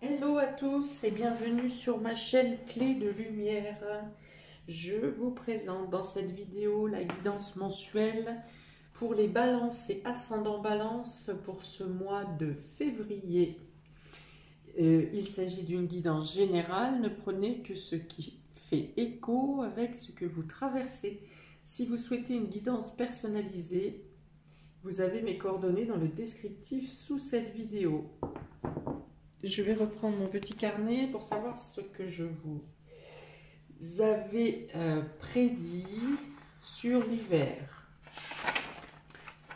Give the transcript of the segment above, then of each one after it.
Hello à tous et bienvenue sur ma chaîne Clé de Lumière. Je vous présente dans cette vidéo la guidance mensuelle pour les balances et ascendants balance pour ce mois de février. Il s'agit d'une guidance générale, ne prenez que ce qui fait écho avec ce que vous traversez. Si vous souhaitez une guidance personnalisée, vous avez mes coordonnées dans le descriptif sous cette vidéo. Je vais reprendre mon petit carnet pour savoir ce que je vous avais prédit sur l'hiver.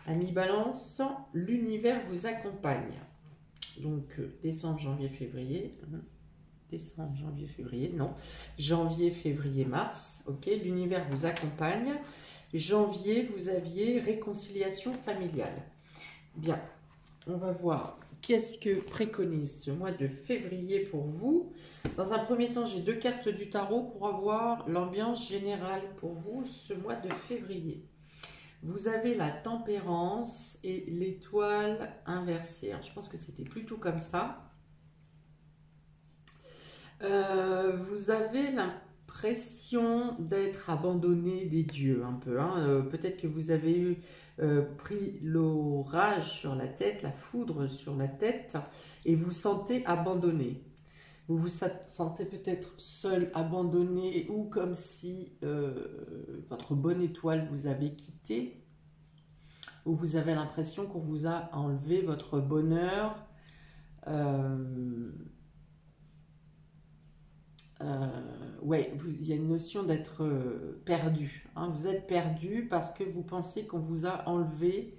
Amis Balance, l'univers vous accompagne. Donc décembre, janvier, février. Décembre, janvier, février, non. Janvier, février, mars. Ok, l'univers vous accompagne. Janvier, vous aviez réconciliation familiale. Bien, on va voir qu'est-ce que préconise ce mois de février pour vous. Dans un premier temps, j'ai deux cartes du tarot pour avoir l'ambiance générale pour vous ce mois de février. Vous avez la tempérance et l'étoile inversée. Alors, je pense que c'était plutôt comme ça. Vous avez l'impression d'être abandonné des dieux un peu. Peut-être que vous avez eu pris l'orage sur la tête, la foudre sur la tête, et vous sentez abandonné. Vous vous sentez peut-être seul, abandonné, ou comme si votre bonne étoile vous avait quitté, ou vous avez l'impression qu'on vous a enlevé votre bonheur. Ouais, il y a une notion d'être perdu. Vous êtes perdu parce que vous pensez qu'on vous a enlevé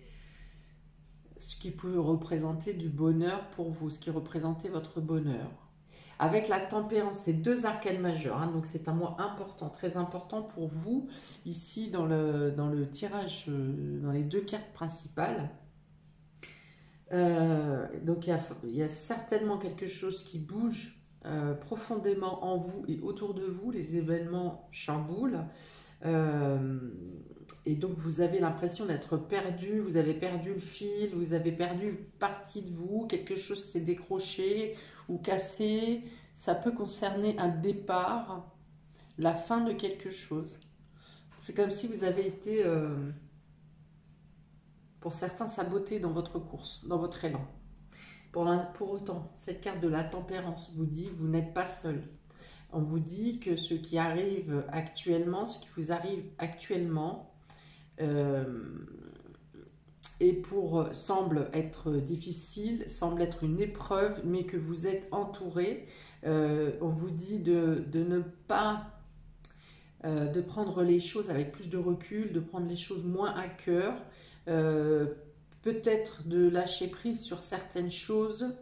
ce qui peut représenter du bonheur pour vous, ce qui représentait votre bonheur. Avec la tempérance, c'est deux arcanes majeures, donc c'est un mois important, très important pour vous, ici dans le tirage, dans les deux cartes principales. Donc il y a certainement quelque chose qui bouge profondément en vous et autour de vous, les événements chamboulent. Et donc vous avez l'impression d'être perdu, vous avez perdu le fil, vous avez perdu une partie de vous, quelque chose s'est décroché ou cassé. Ça peut concerner un départ, la fin de quelque chose. C'est comme si vous avez été, pour certains, saboté dans votre course, dans votre élan. Pour autant, cette carte de la tempérance vous dit que vous n'êtes pas seul. On vous dit que ce qui arrive actuellement, ce qui vous arrive actuellement, semble être difficile, semble être une épreuve, mais que vous êtes entouré. On vous dit de ne pas, de prendre les choses avec plus de recul, de prendre les choses moins à cœur, peut-être de lâcher prise sur certaines choses,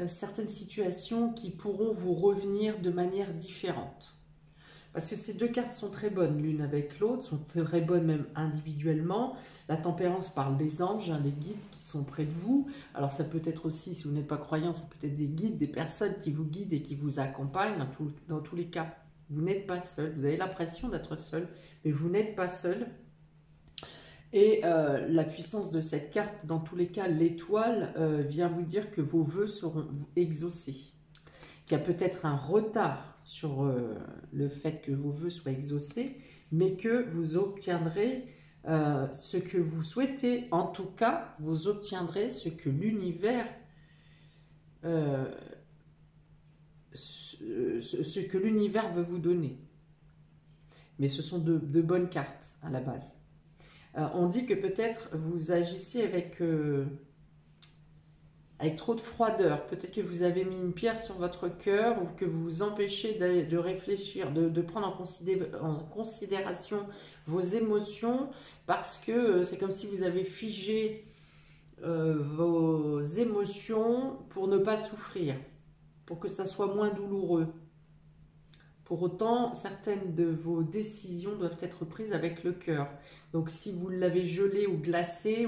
certaines situations qui pourront vous revenir de manière différente. Parce que ces deux cartes sont très bonnes l'une avec l'autre, sont très bonnes même individuellement. La tempérance parle des anges, des guides qui sont près de vous. Alors ça peut être aussi, si vous n'êtes pas croyant, ça peut être des guides, des personnes qui vous guident et qui vous accompagnent dans tous les cas. Vous n'êtes pas seul, vous avez l'impression d'être seul, mais vous n'êtes pas seul. Et la puissance de cette carte, dans tous les cas, l'étoile vient vous dire que vos vœux seront exaucés. Qu'il y a peut-être un retard sur le fait que vos vœux soient exaucés, mais que vous obtiendrez ce que vous souhaitez. En tout cas, vous obtiendrez ce que l'univers veut vous donner. Mais ce sont de bonnes cartes à la base. On dit que peut-être vous agissez avec trop de froideur. Peut-être que vous avez mis une pierre sur votre cœur ou que vous vous empêchez de réfléchir, de prendre en considération vos émotions parce que c'est comme si vous avez figé vos émotions pour ne pas souffrir, pour que ça soit moins douloureux. Pour autant, certaines de vos décisions doivent être prises avec le cœur. Donc si vous l'avez gelé ou glacé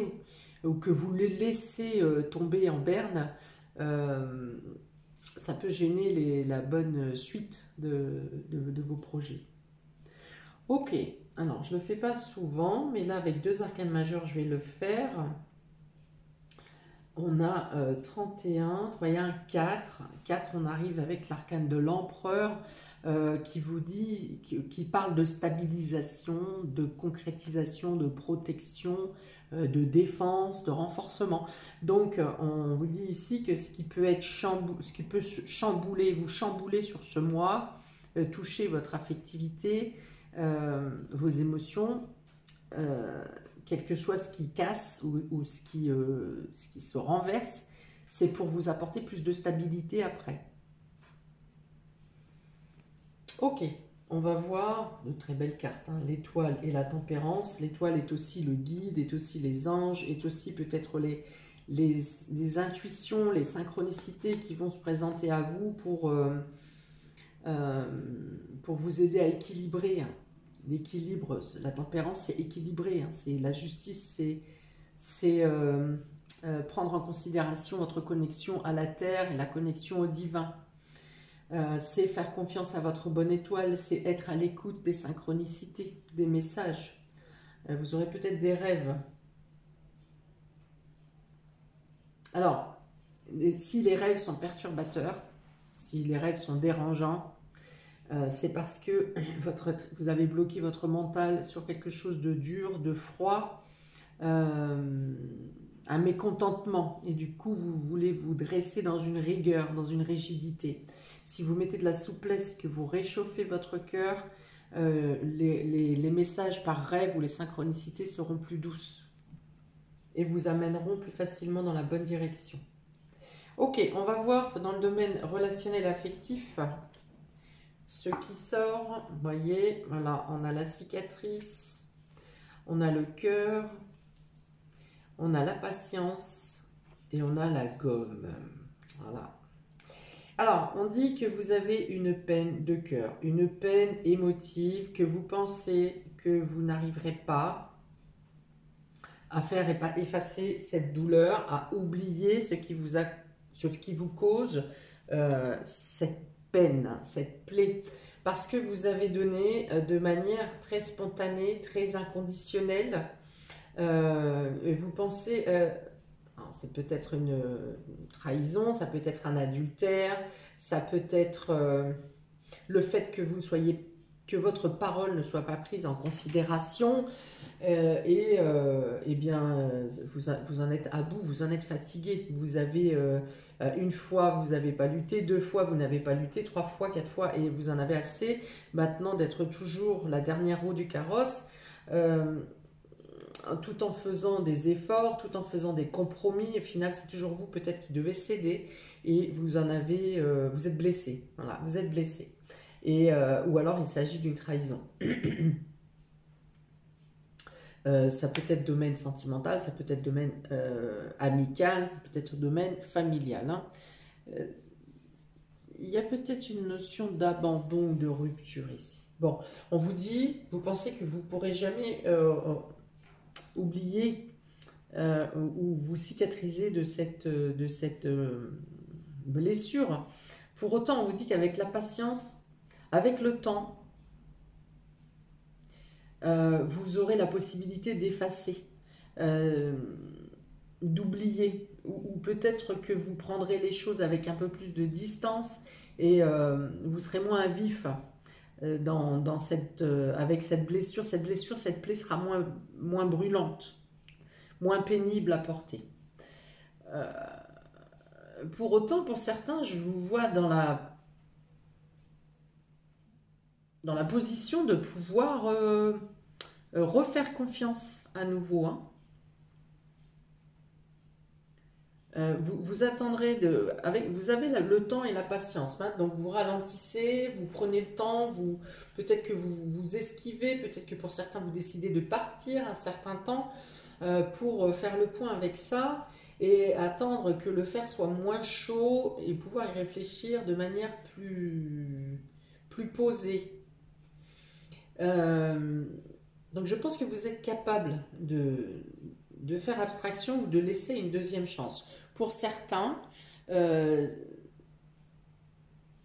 ou que vous le laissez tomber en berne, ça peut gêner la bonne suite de vos projets. Ok, alors je ne le fais pas souvent, mais là avec deux arcanes majeures, je vais le faire. On a 31, il y a un 4. 4, on arrive avec l'arcane de l'empereur qui vous dit, qui parle de stabilisation, de concrétisation, de protection, de défense, de renforcement. Donc, on vous dit ici que ce qui peut être ce qui peut chambouler, vous chambouler sur ce mois, toucher votre affectivité, vos émotions, quel que soit ce qui casse ou ce qui se renverse, c'est pour vous apporter plus de stabilité après. Ok, on va voir de très belles cartes, hein, l'étoile et la tempérance. L'étoile est aussi le guide, est aussi les anges, est aussi peut-être les intuitions, les synchronicités qui vont se présenter à vous pour vous aider à équilibrer. Hein. L'équilibre, la tempérance, c'est équilibrer, hein, c'est la justice, c'est prendre en considération votre connexion à la terre et la connexion au divin. C'est faire confiance à votre bonne étoile, c'est être à l'écoute des synchronicités, des messages. Vous aurez peut-être des rêves. Alors, si les rêves sont perturbateurs, si les rêves sont dérangeants, c'est parce que vous avez bloqué votre mental sur quelque chose de dur, de froid, un mécontentement. Et du coup, vous voulez vous dresser dans une rigueur, dans une rigidité. Si vous mettez de la souplesse, que vous réchauffez votre cœur, les messages par rêve ou les synchronicités seront plus douces et vous amèneront plus facilement dans la bonne direction. Ok, on va voir dans le domaine relationnel affectif ce qui sort. Vous voyez, voilà, on a la cicatrice, on a le cœur, on a la patience et on a la gomme. Voilà. Alors, on dit que vous avez une peine de cœur, une peine émotive, que vous pensez que vous n'arriverez pas à faire effacer cette douleur, à oublier ce qui vous cause cette peine, cette plaie. Parce que vous avez donné de manière très spontanée, très inconditionnelle. Vous pensez... c'est peut-être une trahison, ça peut être un adultère, ça peut être le fait que que votre parole ne soit pas prise en considération et bien vous en êtes à bout, vous en êtes fatigué. Vous avez une fois vous n'avez pas lutté, deux fois vous n'avez pas lutté, trois fois, quatre fois et vous en avez assez maintenant d'être toujours la dernière roue du carrosse. Tout en faisant des efforts, tout en faisant des compromis, au final c'est toujours vous peut-être qui devez céder et vous êtes blessé, voilà, vous êtes blessé. Ou alors il s'agit d'une trahison. Ça peut être domaine sentimental, ça peut être domaine amical, ça peut être domaine familial. Hein. Il y a peut-être une notion d'abandon ou de rupture ici. Bon, on vous dit, vous pensez que vous ne pourrez jamais oublier ou vous cicatriser de cette blessure. Pour autant, on vous dit qu'avec la patience, avec le temps, vous aurez la possibilité d'effacer, d'oublier, ou peut-être que vous prendrez les choses avec un peu plus de distance et vous serez moins vif avec cette blessure. Cette plaie sera moins brûlante, moins pénible à porter. Pour autant, pour certains, je vous vois dans la position de pouvoir refaire confiance à nouveau. Hein. Vous attendrez vous avez le temps et la patience, hein, donc vous ralentissez, vous prenez le temps, peut-être que vous esquivez, peut-être que pour certains vous décidez de partir un certain temps pour faire le point avec ça et attendre que le fer soit moins chaud et pouvoir y réfléchir de manière plus posée. Donc je pense que vous êtes capable de faire abstraction ou de laisser une deuxième chance. Pour certains,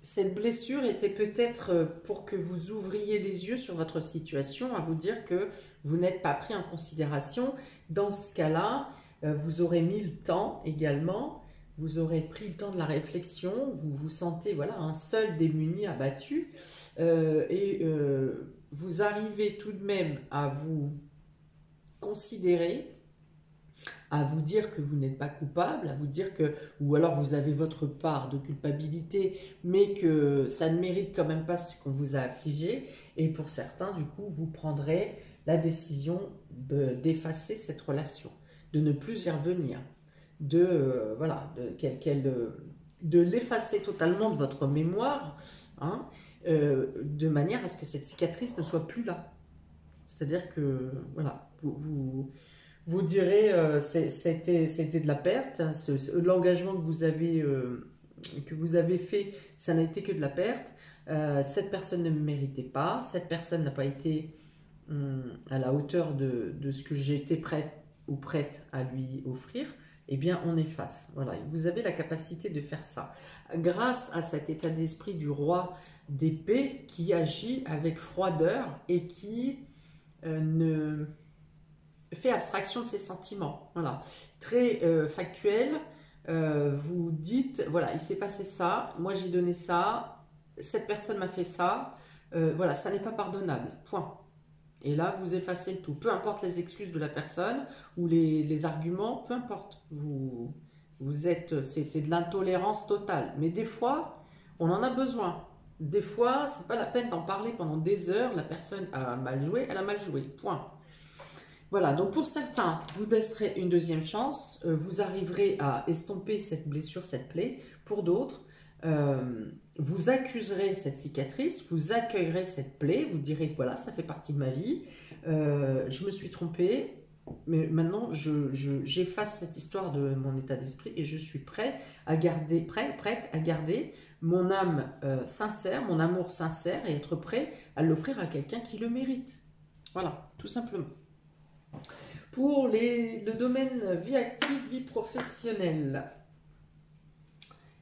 cette blessure était peut-être pour que vous ouvriez les yeux sur votre situation, à vous dire que vous n'êtes pas pris en considération. Dans ce cas-là, Vous aurez mis le temps également, vous aurez pris le temps de la réflexion, vous vous sentez voilà, un seul démuni, abattu, vous arrivez tout de même à vous considérer, à vous dire que vous n'êtes pas coupable, à vous dire que, ou alors vous avez votre part de culpabilité, mais que ça ne mérite quand même pas ce qu'on vous a affligé, et pour certains, du coup, vous prendrez la décision d'effacer cette relation, de ne plus y revenir, voilà, de l'effacer totalement de votre mémoire, hein, de manière à ce que cette cicatrice ne soit plus là. C'est-à-dire que, voilà, vous direz, c'était de la perte, l'engagement que vous avez fait, ça n'a été que de la perte, cette personne ne me méritait pas, cette personne n'a pas été à la hauteur de ce que j'étais prête ou prête à lui offrir, eh bien on efface. Voilà, vous avez la capacité de faire ça. Grâce à cet état d'esprit du roi d'épée qui agit avec froideur et qui ne fait abstraction de ses sentiments. Voilà, très factuel. Vous dites, voilà, il s'est passé ça, moi j'ai donné ça, cette personne m'a fait ça, voilà, ça n'est pas pardonnable, point. Et là, vous effacez le tout. Peu importe les excuses de la personne ou les arguments, peu importe. C'est de l'intolérance totale. Mais des fois, on en a besoin. Des fois, c'est pas la peine d'en parler pendant des heures. La personne a mal joué, elle a mal joué. Point. Voilà, donc pour certains, vous laisserez une deuxième chance. Vous arriverez à estomper cette blessure, cette plaie. Pour d'autres, vous accuserez cette cicatrice, vous accueillerez cette plaie, vous direz voilà, ça fait partie de ma vie, je me suis trompée, mais maintenant j'efface cette histoire de mon état d'esprit et je suis prête à garder mon âme sincère, mon amour sincère et être prêt à l'offrir à quelqu'un qui le mérite. Voilà, tout simplement. Pour le domaine vie active, vie professionnelle.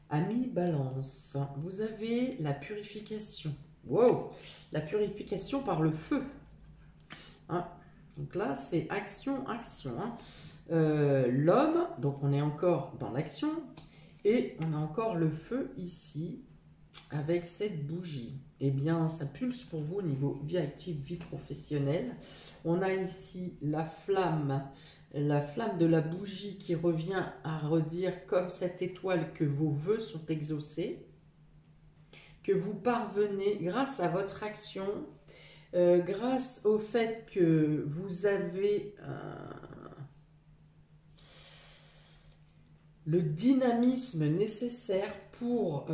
Ami Balance, vous avez la purification. Wow, la purification par le feu. Hein, donc là, c'est action, action. Hein. L'homme, donc on est encore dans l'action. Et on a encore le feu ici, avec cette bougie. Eh bien, ça pulse pour vous au niveau vie active, vie professionnelle. On a ici la flamme de la bougie qui revient à redire comme cette étoile que vos vœux sont exaucés, que vous parvenez grâce à votre action, grâce au fait que vous avez le dynamisme nécessaire pour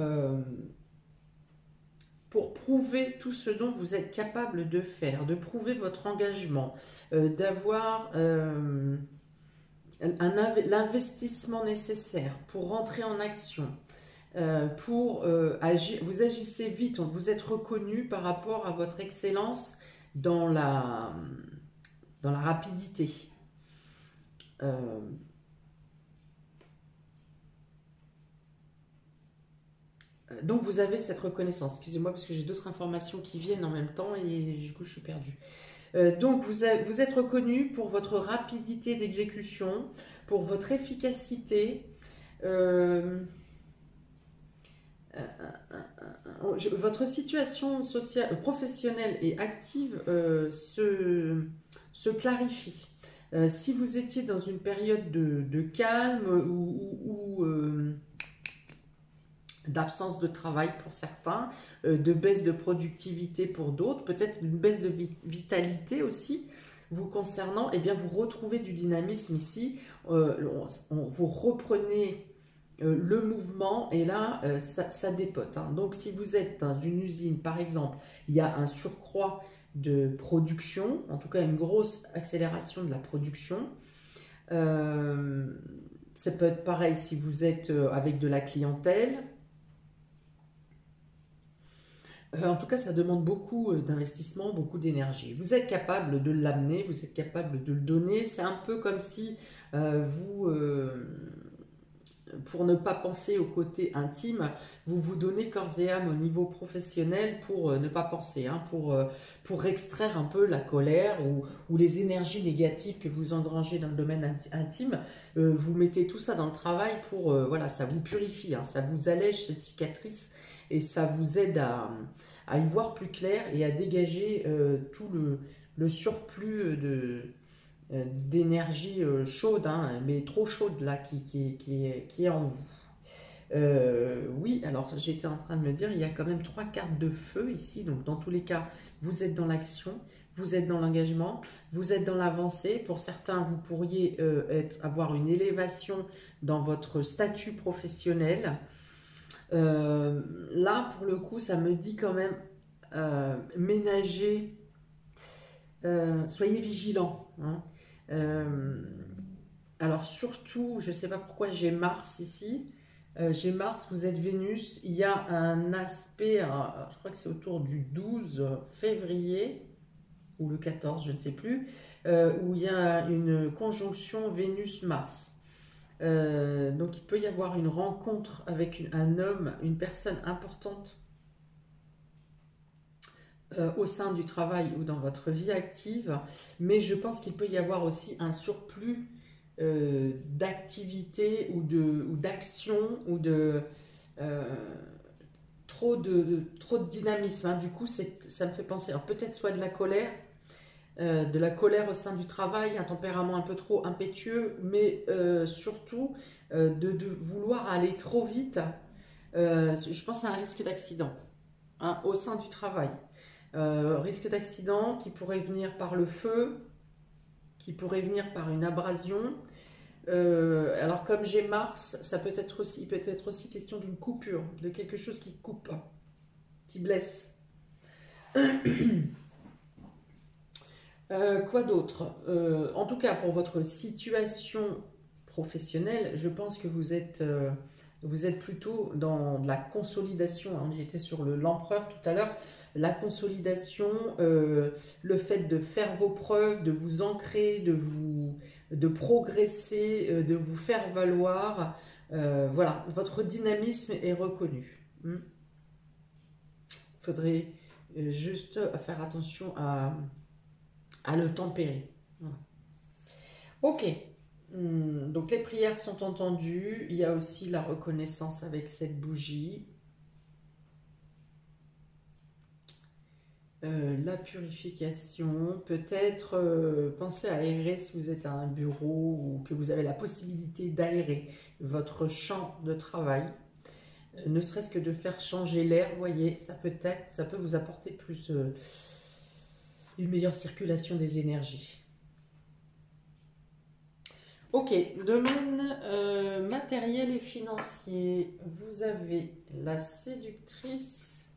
prouver tout ce dont vous êtes capable de faire, de prouver votre engagement, d'avoir l'investissement nécessaire pour rentrer en action, pour agir. Vous agissez vite, vous êtes reconnu par rapport à votre excellence dans la rapidité. Donc vous avez cette reconnaissance, excusez-moi parce que j'ai d'autres informations qui viennent en même temps et du coup je suis perdue. Donc vous êtes reconnu pour votre rapidité d'exécution, pour votre efficacité, votre situation sociale, professionnelle et active se clarifie. Si vous étiez dans une période de calme ou d'absence de travail pour certains, de baisse de productivité pour d'autres, peut-être une baisse de vitalité aussi vous concernant, eh bien vous retrouvez du dynamisme ici, vous reprenez le mouvement et là ça dépote. Hein. Donc si vous êtes dans une usine par exemple, il y a un surcroît de production, en tout cas une grosse accélération de la production. Ça peut être pareil si vous êtes avec de la clientèle. En tout cas, ça demande beaucoup d'investissement, beaucoup d'énergie. Vous êtes capable de l'amener, vous êtes capable de le donner. C'est un peu comme si pour ne pas penser au côté intime, vous vous donnez corps et âme au niveau professionnel pour ne pas penser, hein, pour extraire un peu la colère ou les énergies négatives que vous engrangez dans le domaine intime. Vous mettez tout ça dans le travail pour, voilà, ça vous purifie, hein, ça vous allège cette cicatrice et ça vous aide à y voir plus clair et à dégager tout le surplus d'énergie chaude, hein, mais trop chaude là, qui est en vous. Oui, alors j'étais en train de me dire, il y a quand même 3 cartes de feu ici, donc dans tous les cas, vous êtes dans l'action, vous êtes dans l'engagement, vous êtes dans l'avancée. Pour certains, vous pourriez avoir une élévation dans votre statut professionnel. Là, pour le coup, ça me dit quand même ménager, soyez vigilants, hein. Alors surtout, je ne sais pas pourquoi j'ai Mars ici. J'ai Mars, vous êtes Vénus. Il y a un aspect, je crois que c'est autour du 12 février, ou le 14, je ne sais plus, où il y a une conjonction Vénus-Mars. Donc il peut y avoir une rencontre avec un homme, une personne importante au sein du travail ou dans votre vie active, mais je pense qu'il peut y avoir aussi un surplus d'activité ou d'action ou trop de dynamisme, hein. Du coup, ça me fait penser, alors peut-être soit de la colère au sein du travail, un tempérament un peu trop impétueux, mais surtout de vouloir aller trop vite. Je pense à un risque d'accident, hein, au sein du travail. Risque d'accident qui pourrait venir par le feu, qui pourrait venir par une abrasion. Alors comme j'ai Mars, ça peut être aussi question d'une coupure, de quelque chose qui coupe, qui blesse. Quoi d'autre? En tout cas, pour votre situation professionnelle, je pense que vous êtes plutôt dans la consolidation, hein. J'étais sur l'empereur tout à l'heure. La consolidation, le fait de faire vos preuves, de vous ancrer, de progresser, de vous faire valoir. Voilà, votre dynamisme est reconnu. Il faudrait juste faire attention à le tempérer. Voilà. Ok. Donc les prières sont entendues. Il y a aussi la reconnaissance avec cette bougie. La purification, peut-être pensez à aérer si vous êtes à un bureau ou que vous avez la possibilité d'aérer votre champ de travail. Ne serait-ce que de faire changer l'air, vous voyez, ça peut vous apporter plus une meilleure circulation des énergies. Ok, domaine matériel et financier. Vous avez la séductrice,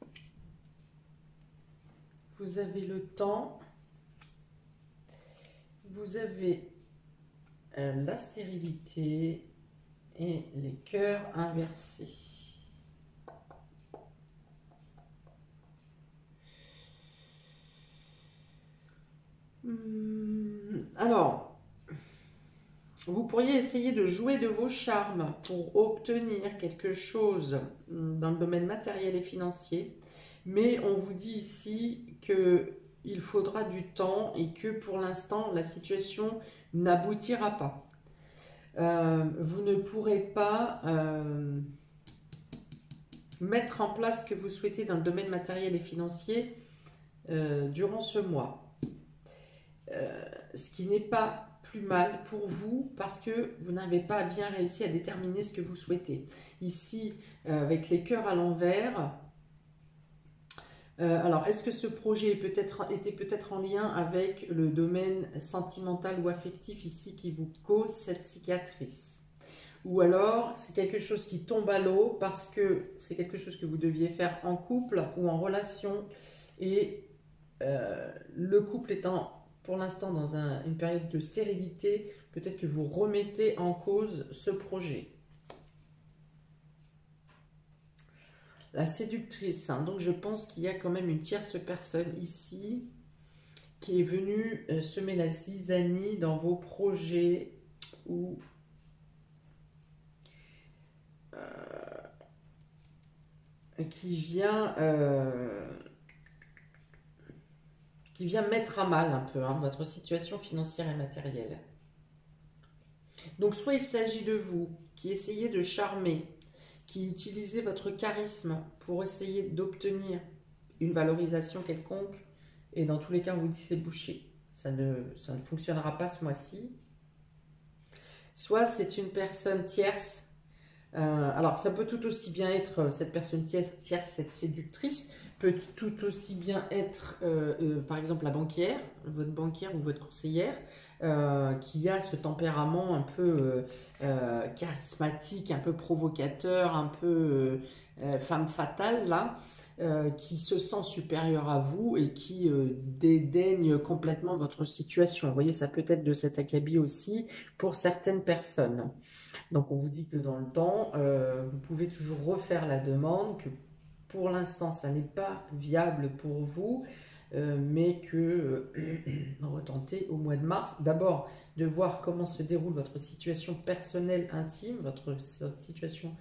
vous avez le temps, vous avez la stérilité et les cœurs inversés. Alors, vous pourriez essayer de jouer de vos charmes pour obtenir quelque chose dans le domaine matériel et financier, mais on vous dit ici qu'il faudra du temps et que pour l'instant, la situation n'aboutira pas. Vous ne pourrez pas mettre en place ce que vous souhaitez dans le domaine matériel et financier durant ce mois. Ce qui n'est pas plus mal pour vous parce que vous n'avez pas bien réussi à déterminer ce que vous souhaitez. Ici, avec les cœurs à l'envers, alors est-ce que ce projet était peut-être en lien avec le domaine sentimental ou affectif ici qui vous cause cette cicatrice? Ou alors c'est quelque chose qui tombe à l'eau parce que c'est quelque chose que vous deviez faire en couple ou en relation et le couple étant pour l'instant dans une période de stérilité, peut-être que vous remettez en cause ce projet. La séductrice, hein, donc je pense qu'il y a quand même une tierce personne ici qui est venue semer la zizanie dans vos projets ou qui vient mettre à mal un peu hein, votre situation financière et matérielle. Donc soit il s'agit de vous qui essayez de charmer, qui utilisez votre charisme pour essayer d'obtenir une valorisation quelconque, et dans tous les cas on vous dit c'est bouché, ça ne fonctionnera pas ce mois-ci. Soit c'est une personne tierce, alors ça peut tout aussi bien être cette personne tierce, cette séductrice, peut tout aussi bien être par exemple la banquière, votre banquière ou votre conseillère, qui a ce tempérament un peu charismatique, un peu provocateur, un peu femme fatale là, qui se sent supérieur à vous et qui dédaigne complètement votre situation. Vous voyez, ça peut être de cet acabit aussi pour certaines personnes. Donc on vous dit que dans le temps, vous pouvez toujours refaire la demande, que pour l'instant ça n'est pas viable pour vous, mais que retentez au mois de mars. D'abord de voir comment se déroule votre situation personnelle intime, votre situation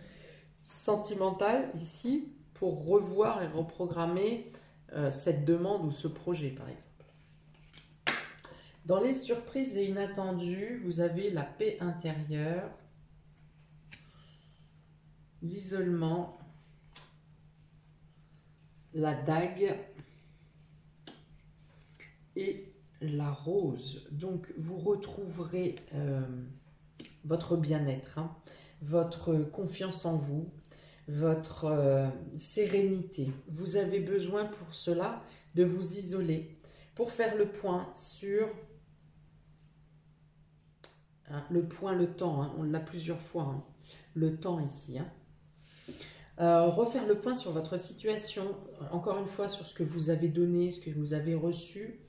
sentimentale ici, pour revoir et reprogrammer cette demande ou ce projet par exemple. Dans les surprises et inattendues, vous avez la paix intérieure, l'isolement, la dague et la rose. Donc vous retrouverez votre bien-être, hein, votre confiance en vous, votre sérénité. Vous avez besoin pour cela de vous isoler, pour faire le point sur hein, le temps, hein, on l'a plusieurs fois, hein, le temps ici. Hein. Refaire le point sur votre situation, encore une fois sur ce que vous avez donné, ce que vous avez reçu,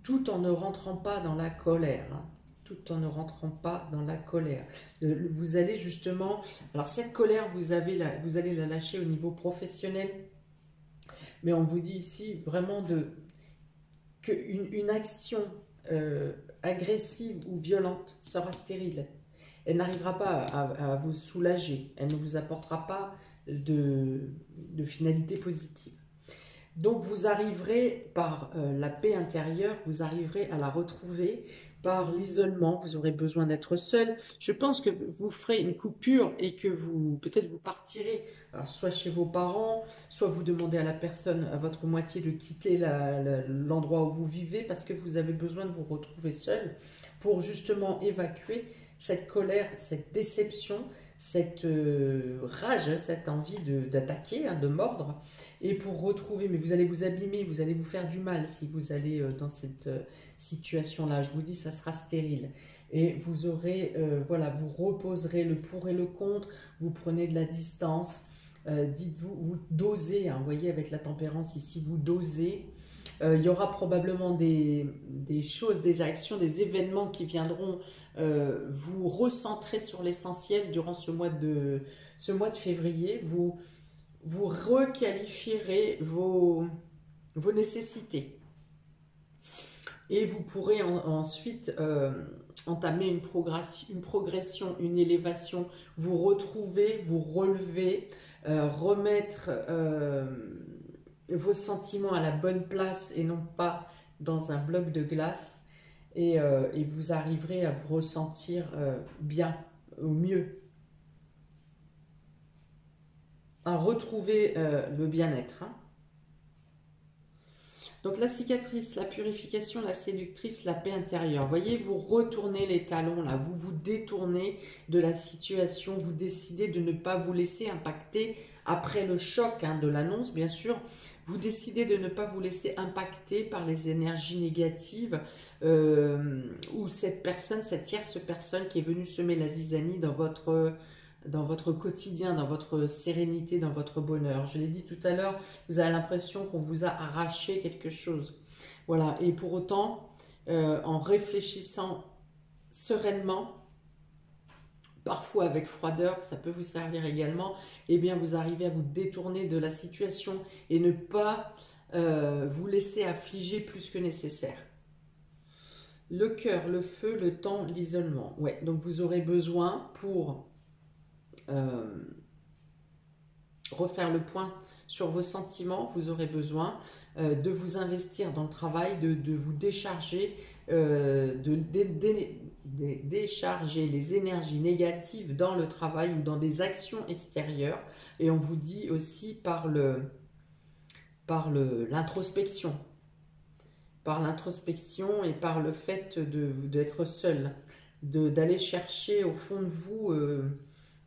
tout en ne rentrant pas dans la colère. Hein, tout en ne rentrant pas dans la colère. Vous allez justement, alors cette colère, vous allez la lâcher au niveau professionnel, mais on vous dit ici vraiment qu'une action agressive ou violente sera stérile. Elle n'arrivera pas à vous soulager, elle ne vous apportera pas de finalité positive. Donc vous arriverez par la paix intérieure, vous arriverez à la retrouver par l'isolement, vous aurez besoin d'être seul. Je pense que vous ferez une coupure et que peut-être vous partirez, alors soit chez vos parents, soit vous demandez à la personne, à votre moitié de quitter l'endroit où vous vivez parce que vous avez besoin de vous retrouver seul pour justement évacuer cette colère, cette déception, cette rage, cette envie d'attaquer, hein, de mordre, et pour retrouver, mais vous allez vous abîmer, vous allez vous faire du mal si vous allez dans cette situation-là. Je vous dis, ça sera stérile. Et vous aurez, voilà, vous reposerez le pour et le contre, vous prenez de la distance, dites-vous, vous dosez, hein, vous voyez, avec la tempérance ici, vous dosez. Il y aura probablement des choses, des actions, des événements qui viendront vous recentrer sur l'essentiel durant ce mois de février. Vous requalifierez vos nécessités. Et vous pourrez ensuite entamer une progression, une élévation, vous retrouver, vous relever, remettre vos sentiments à la bonne place et non pas dans un bloc de glace. Et vous arriverez à vous ressentir bien, au mieux. À retrouver le bien-être. Hein. Donc la cicatrice, la purification, la séductrice, la paix intérieure. Vous voyez, vous retournez les talons là, vous vous détournez de la situation, vous décidez de ne pas vous laisser impacter après le choc hein, de l'annonce, bien sûr. Vous décidez de ne pas vous laisser impacter par les énergies négatives ou cette tierce personne qui est venue semer la zizanie dans votre quotidien, dans votre sérénité, dans votre bonheur. Je l'ai dit tout à l'heure, vous avez l'impression qu'on vous a arraché quelque chose. Voilà, et pour autant, en réfléchissant sereinement, parfois avec froideur, ça peut vous servir également, eh bien vous arrivez à vous détourner de la situation et ne pas vous laisser affliger plus que nécessaire. Le cœur, le feu, le temps, l'isolement. Ouais, donc vous aurez besoin pour refaire le point sur vos sentiments, vous aurez besoin de vous investir dans le travail, de vous décharger, décharger les énergies négatives dans le travail ou dans des actions extérieures. Et on vous dit aussi par l'introspection. Par l'introspection et par le fait d'être seul, d'aller chercher au fond de vous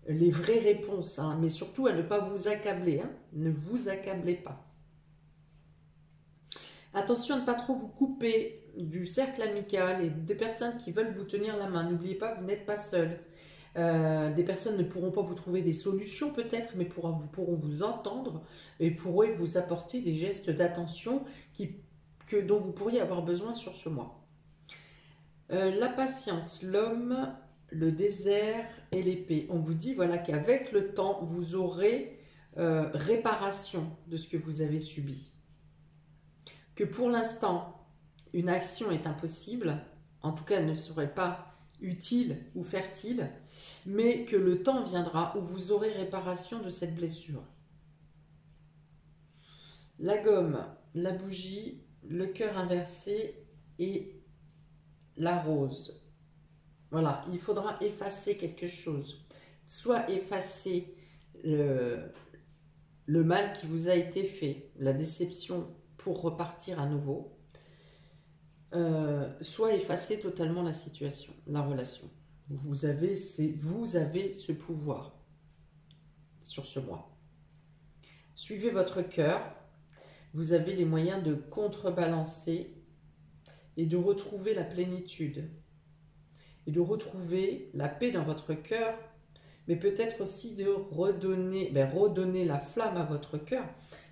les vraies réponses, hein, mais surtout à ne pas vous accabler, hein, ne vous accablez pas. Attention à ne pas trop vous couper du cercle amical et des personnes qui veulent vous tenir la main. N'oubliez pas, vous n'êtes pas seul. Des personnes ne pourront pas vous trouver des solutions peut-être, mais pourront vous entendre et pourront vous apporter des gestes d'attention dont vous pourriez avoir besoin sur ce mois. La patience, l'homme, le désert et l'épée. On vous dit voilà qu'avec le temps, vous aurez réparation de ce que vous avez subi. Que pour l'instant, une action est impossible, en tout cas elle ne serait pas utile ou fertile, mais que le temps viendra où vous aurez réparation de cette blessure. La gomme, la bougie, le cœur inversé et la rose. Voilà, il faudra effacer quelque chose. Soit effacer le mal qui vous a été fait, la déception pour repartir à nouveau, soit effacer totalement la situation, la relation. Vous avez ce pouvoir sur ce mois. Suivez votre cœur. Vous avez les moyens de contrebalancer et de retrouver la plénitude et de retrouver la paix dans votre cœur, mais peut-être aussi de redonner la flamme à votre cœur.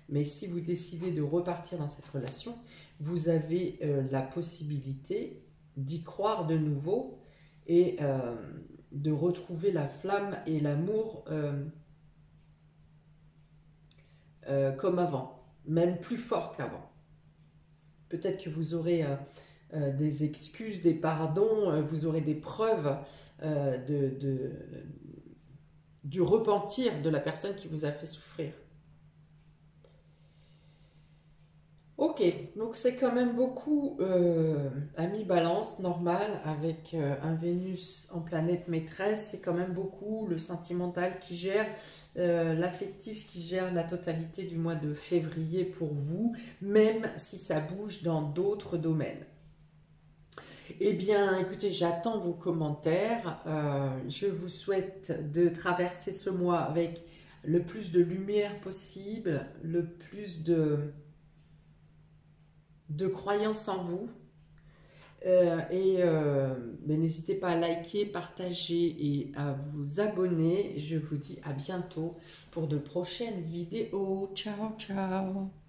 Mais si vous décidez de repartir dans cette relation, vous avez la possibilité d'y croire de nouveau et de retrouver la flamme et l'amour comme avant, même plus fort qu'avant. Peut-être que vous aurez des excuses, des pardons, vous aurez des preuves du repentir de la personne qui vous a fait souffrir. Ok, donc c'est quand même beaucoup à mi-balance, normal, avec un Vénus en planète maîtresse, c'est quand même beaucoup le sentimental qui gère, l'affectif qui gère la totalité du mois de février pour vous, même si ça bouge dans d'autres domaines. Eh bien, écoutez, j'attends vos commentaires, je vous souhaite de traverser ce mois avec le plus de lumière possible, le plus de croyance en vous mais n'hésitez pas à liker, partager et à vous abonner. Je vous dis à bientôt pour de prochaines vidéos. Ciao, ciao.